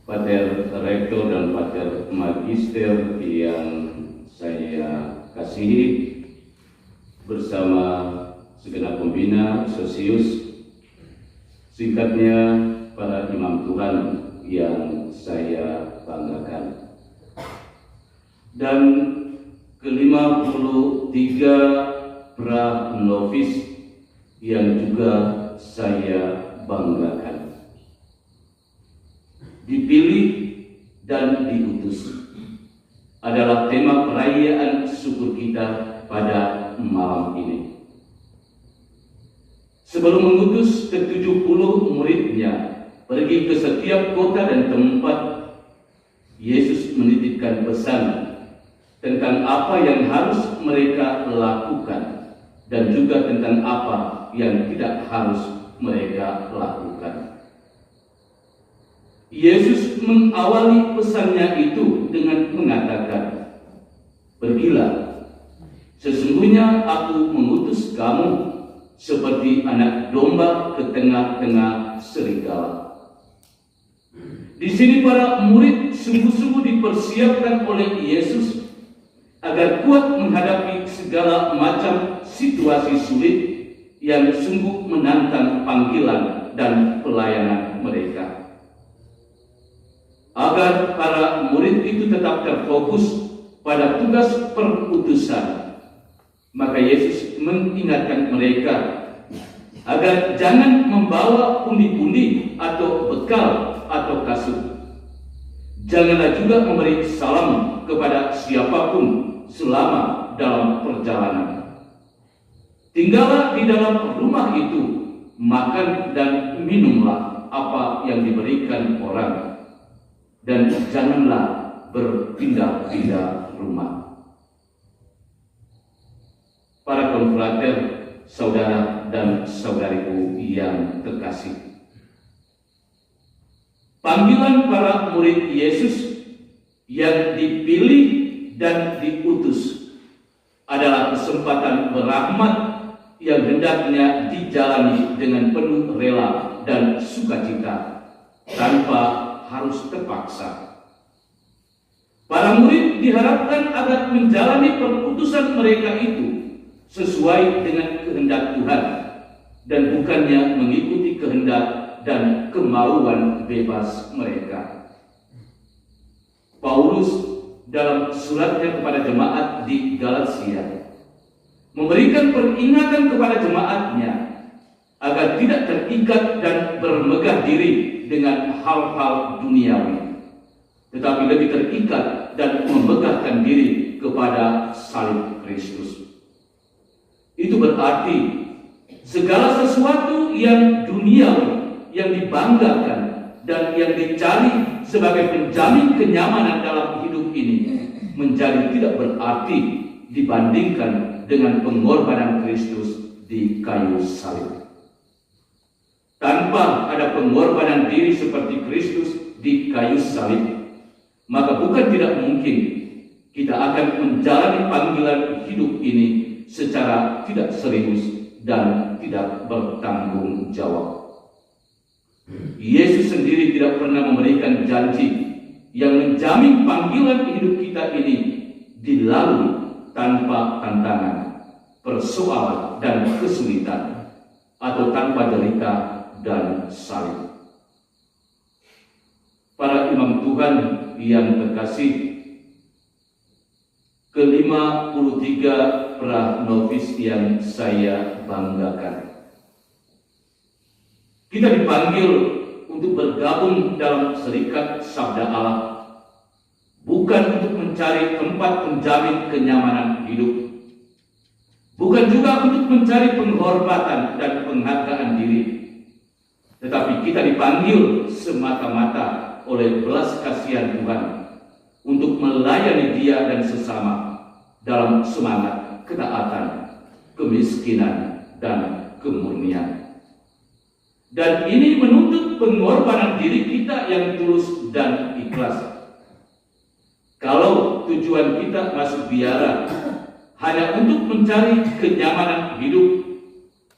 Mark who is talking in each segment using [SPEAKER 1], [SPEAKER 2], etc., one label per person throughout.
[SPEAKER 1] Pater Rektor dan Pater Magister yang saya kasihi, bersama segenap pembina Sosius, singkatnya para imam Tuhan yang saya banggakan, dan ke-53 pra-novis yang juga saya banggakan. Dipilih dan diutus adalah tema perayaan syukur kita pada malam ini. Sebelum mengutus ke-70 muridnya pergi ke setiap kota dan tempat, Yesus menitipkan pesan tentang apa yang harus mereka lakukan dan juga tentang apa yang tidak harus mereka lakukan. Yesus mengawali pesannya itu dengan mengatakan, "Pergilah, sesungguhnya aku mengutus kamu seperti anak domba ke tengah-tengah serigala." Di sini para murid sungguh-sungguh dipersiapkan oleh Yesus agar kuat menghadapi segala macam situasi sulit yang sungguh menantang panggilan dan pelayanan mereka. Agar para murid itu tetap terfokus pada tugas perutusan, maka Yesus mengingatkan mereka agar jangan membawa pundi-pundi atau bekal atau kasut. Janganlah juga memberi salam kepada siapapun selama dalam perjalanan. Tinggallah di dalam rumah itu, makan dan minumlah apa yang diberikan orang, dan janganlah berpindah-pindah rumah. Para konfrater, saudara dan saudariku yang terkasih, panggilan para murid Yesus yang dipilih dan diutus adalah kesempatan berahmat yang hendaknya dijalani dengan penuh rela dan sukacita tanpa harus terpaksa. Para murid diharapkan agar menjalani perutusan mereka itu sesuai dengan kehendak Tuhan dan bukannya mengikuti kehendak dan kemauan bebas mereka. Paulus dalam suratnya kepada jemaat di Galatia memberikan peringatan kepada jemaatnya agar tidak terikat dan bermegah diri dengan hal-hal duniawi, tetapi lebih terikat dan memegahkan diri kepada salib Kristus. Itu berarti segala sesuatu yang duniawi, yang dibanggakan dan yang dicari sebagai penjamin kenyamanan dalam hidup ini menjadi tidak berarti dibandingkan dengan pengorbanan Kristus di kayu salib. Tanpa ada pengorbanan diri seperti Kristus di kayu salib, maka bukan tidak mungkin kita akan menjalani panggilan hidup ini secara tidak serius dan tidak bertanggung jawab. Yesus sendiri tidak pernah memberikan janji yang menjamin panggilan hidup kita ini dilalui tanpa tantangan, persoalan dan kesulitan, atau tanpa derita dan salib. Para imam Tuhan yang terkasih, ke-53 pra-novis yang saya banggakan, kita dipanggil untuk bergabung dalam serikat Sabda Allah, bukan untuk mencari tempat penjamin kenyamanan hidup, bukan juga untuk mencari penghormatan dan penghargaan diri, tetapi kita dipanggil semata-mata oleh belas kasihan Tuhan untuk melayani Dia dan sesama dalam semangat ketaatan, kemiskinan, dan kemurnian. Dan ini menuntut pengorbanan diri kita yang tulus dan ikhlas. Kalau tujuan kita masuk biara hanya untuk mencari kenyamanan hidup,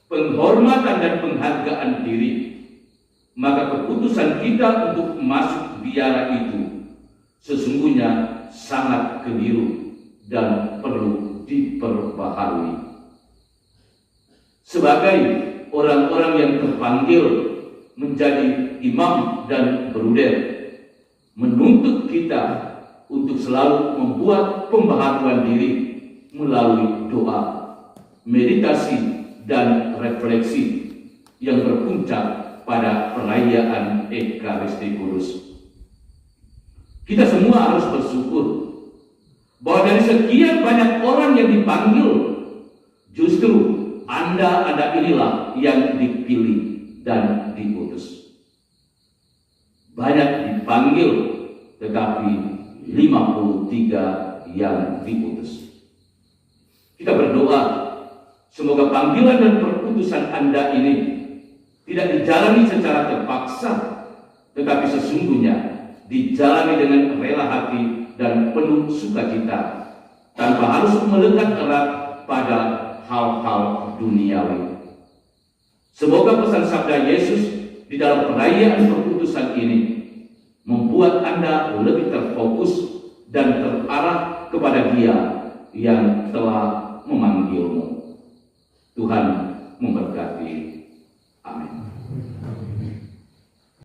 [SPEAKER 1] penghormatan dan penghargaan diri, maka keputusan kita untuk masuk biara itu sesungguhnya sangat keliru dan perlu diperbaharui. Sebagai orang-orang yang terpanggil menjadi imam dan bruder, menuntut kita untuk selalu membuat pembaharuan diri melalui doa, meditasi, dan refleksi yang berpuncak pada perayaan Ekaristi Kudus. Kita semua harus bersyukur bahwa dari sekian banyak orang yang dipanggil, justru Anda inilah yang dipilih dan diutus. Banyak dipanggil, tetapi 53 yang diutus. Kita berdoa, semoga panggilan dan perutusan Anda ini tidak dijalani secara terpaksa, tetapi sesungguhnya dijalani dengan rela hati dan penuh sukacita, tanpa harus melekat erat pada hal-hal duniawi. Semoga pesan sabda Yesus di dalam perayaan perutusan ini membuat Anda lebih terfokus dan terarah kepada Dia yang telah memanggilmu. Tuhan memberkati. Amin.